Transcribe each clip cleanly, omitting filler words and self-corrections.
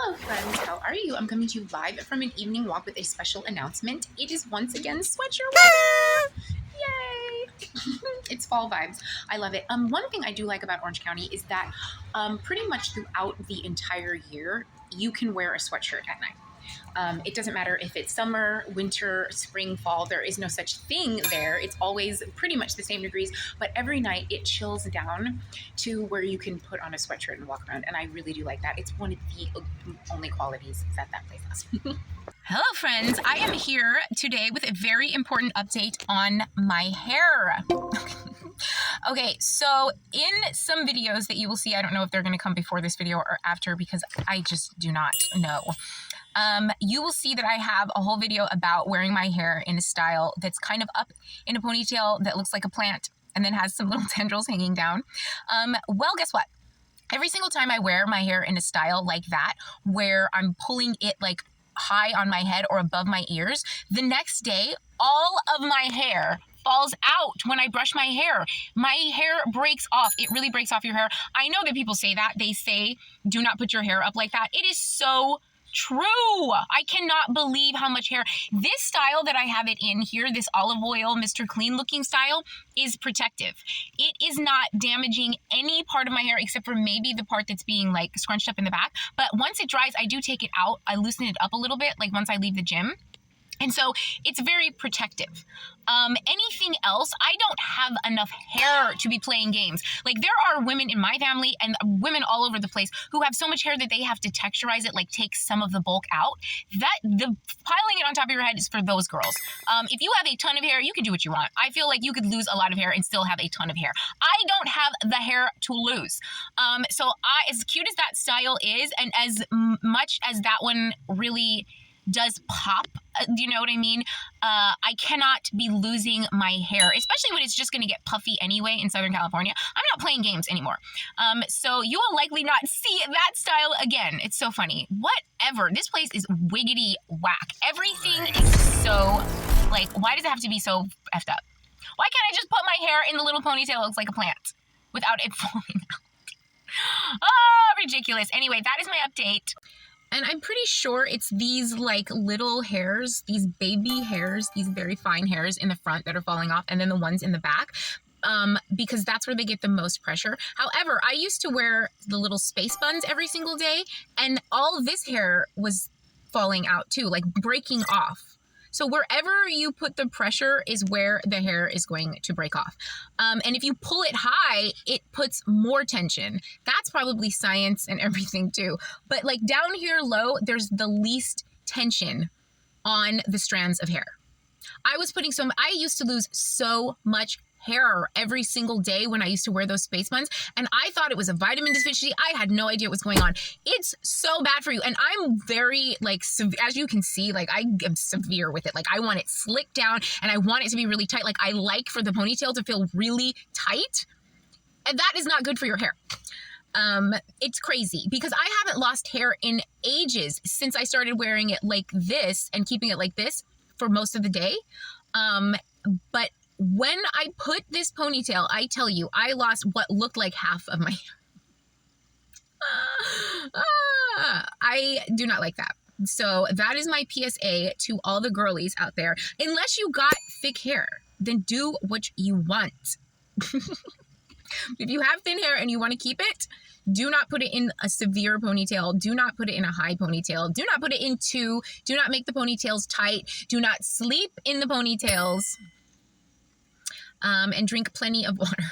Hello friends, how are you? I'm coming to you live from an evening walk with a special announcement. It is once again sweatshirt weather! Yay! It's fall vibes. I love it. One thing I do like about Orange County is that pretty much throughout the entire year, you can wear a sweatshirt at night. It doesn't matter if it's summer, winter, spring, fall, there is no such thing there. It's always pretty much the same degrees, but every night it chills down to where you can put on a sweatshirt and walk around. And I really do like that. It's one of the only qualities that place has. Hello friends, I am here today with a very important update on my hair. Okay, so in some videos that you will see, I don't know if they're going to come before this video or after because I just do not know. You will see that I have a whole video about wearing my hair in a style that's kind of up in a ponytail that looks like a plant and then has some little tendrils hanging down. Well, guess what? Every single time I wear my hair in a style like that, where I'm pulling it like high on my head or above my ears, the next day, all of my hair falls out when I brush my hair. My hair breaks off. It really breaks off your hair. I know that people say that. They say, do not put your hair up like that. It is so true. I cannot believe how much hair. This style that I have it in here, this olive oil, Mr. Clean looking style, is protective. It is not damaging any part of my hair except for maybe the part that's being like scrunched up in the back. But once it dries, I do take it out. I loosen it up a little bit, like once I leave the gym. And so it's very protective. Anything else, I don't have enough hair to be playing games. Like there are women in my family and women all over the place who have so much hair that they have to texturize it, like take some of the bulk out. The piling it on top of your head is for those girls. If you have a ton of hair, you can do what you want. I feel like you could lose a lot of hair and still have a ton of hair. I don't have the hair to lose. So as cute as that style is, and as much as that one really does pop, do you know what I mean? I cannot be losing my hair, especially when it's just going to get puffy anyway in Southern California. I'm not playing games anymore. So you will likely not see that style again. It's so funny. Whatever. This place is wiggity whack. Everything is so, like, why does it have to be so effed up? Why can't I just put my hair in the little ponytail that looks like a plant without it falling out? Oh, ridiculous. Anyway, that is my update. And I'm pretty sure it's these like little hairs, these baby hairs, these very fine hairs in the front that are falling off, and then the ones in the back, because that's where they get the most pressure. However, I used to wear the little space buns every single day, and all this hair was falling out too, like breaking off. So wherever you put the pressure is where the hair is going to break off. And if you pull it high, it puts more tension. That's probably science and everything too. But like down here low, there's the least tension on the strands of hair. I used to lose so much hair every single day when I used to wear those space buns, and I thought it was a vitamin deficiency. I had no idea what was going on. It's so bad for you, and I'm very like as you can see, like I am severe with it. Like I want it slicked down and I want it to be really tight. Like I like for the ponytail to feel really tight, and that is not good for your hair. It's crazy because I haven't lost hair in ages since I started wearing it like this and keeping it like this for most of the day. But when I put this ponytail, I tell you, I lost what looked like half of my hair. I do not like that. So that is my PSA to all the girlies out there. Unless you got thick hair, then do what you want. If you have thin hair and you want to keep it, do not put it in a severe ponytail. Do not put it in a high ponytail. Do not put it in two. Do not make the ponytails tight. Do not sleep in the ponytails. And drink plenty of water.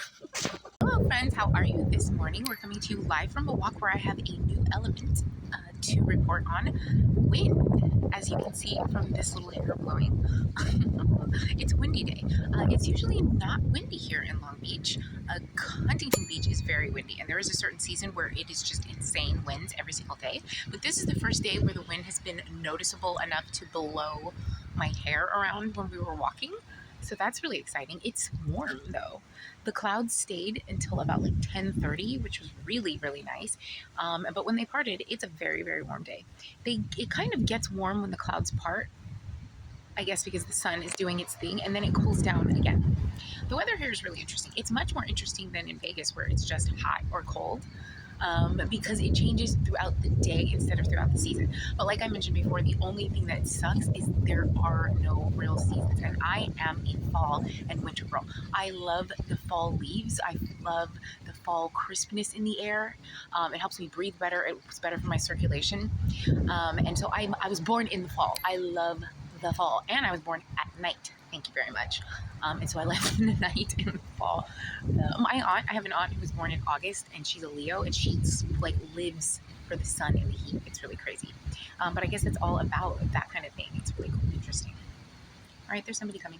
Hello friends, how are you this morning? We're coming to you live from a walk where I have a new element to report on. Wind, as you can see from this little hair blowing. It's windy day. It's usually not windy here in Long Beach. Huntington Beach is very windy, and there is a certain season where it is just insane winds every single day. But this is the first day where the wind has been noticeable enough to blow my hair around when we were walking. So that's really exciting. It's warm though. The clouds stayed until about like 10:30, which was really, really nice. But when they parted, it's a very, very warm day. It kind of gets warm when the clouds part, I guess because the sun is doing its thing, and then it cools down again. The weather here is really interesting. It's much more interesting than in Vegas where it's just hot or cold. because it changes throughout the day instead of throughout the season. But like I mentioned before, the only thing that sucks is there are no real seasons. And I am a fall and winter girl. I love the fall leaves. I love the fall crispness in the air. It helps me breathe better. It's better for my circulation. And so I was born in the fall. I love the fall. And I was born at night. Thank you very much. And so I left in the night in the fall. I have an aunt who was born in August, and she's a Leo, and she like lives for the sun and the heat. It's really crazy. But I guess it's all about that kind of thing. It's really cool, interesting. All right, there's somebody coming.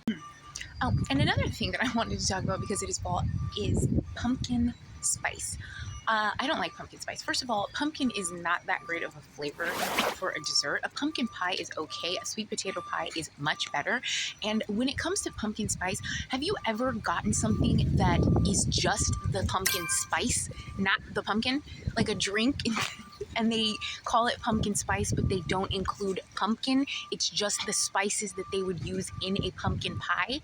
Oh, and another thing that I wanted to talk about because it is fall is pumpkin spice. I don't like pumpkin spice. First of all, pumpkin is not that great of a flavor for a dessert. A pumpkin pie is okay. A sweet potato pie is much better. And when it comes to pumpkin spice, have you ever gotten something that is just the pumpkin spice, not the pumpkin? Like a drink and they call it pumpkin spice, but they don't include pumpkin. It's just the spices that they would use in a pumpkin pie.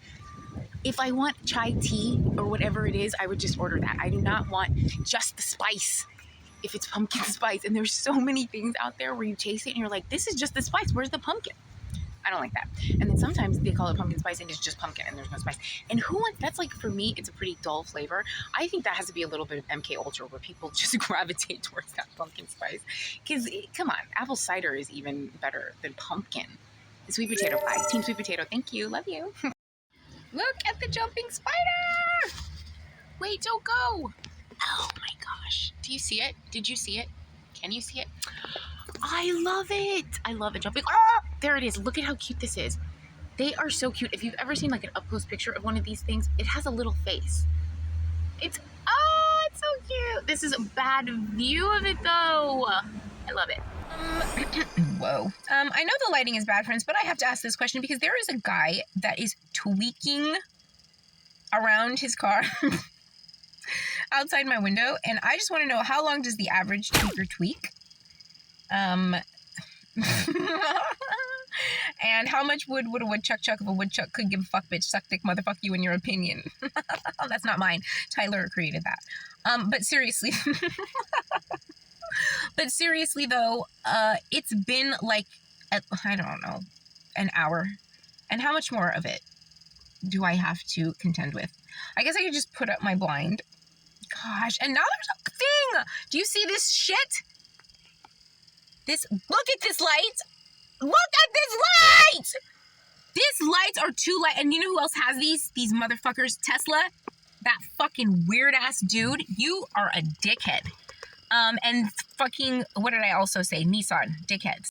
If I want chai tea or whatever it is, I would just order that. I do not want just the spice if it's pumpkin spice. And there's so many things out there where you taste it and you're like, this is just the spice. Where's the pumpkin? I don't like that. And then sometimes they call it pumpkin spice and it's just pumpkin and there's no spice. And who wants, that's like, for me, it's a pretty dull flavor. I think that has to be a little bit of MK Ultra where people just gravitate towards that pumpkin spice. Because, come on, apple cider is even better than pumpkin. The sweet potato pie. Team sweet potato, thank you. Love you. Look at the jumping spider! Wait, don't go! Oh my gosh. Do you see it? Did you see it? Can you see it? I love it! I love it. Jumping. Ah! There it is. Look at how cute this is. They are so cute. If you've ever seen like an up-close picture of one of these things, it has a little face. It's so cute. This is a bad view of it though. I love it. Whoa. I know the lighting is bad, friends, but I have to ask this question because there is a guy that is tweaking around his car outside my window, and I just want to know, how long does the average tweaker tweak? And how much wood would a woodchuck chuck if a woodchuck could give a fuck bitch suck dick motherfuck you in your opinion? That's not mine. Tyler created that. But seriously. But seriously, though, it's been like, I don't know, an hour. And how much more of it do I have to contend with? I guess I could just put up my blind. Gosh, and now there's a thing. Do you see this shit? Look at this light. Look at this light. These lights are too light. And you know who else has these? These motherfuckers, Tesla. That fucking weird ass dude. You are a dickhead. And fucking, what did I also say? Nissan, dickheads.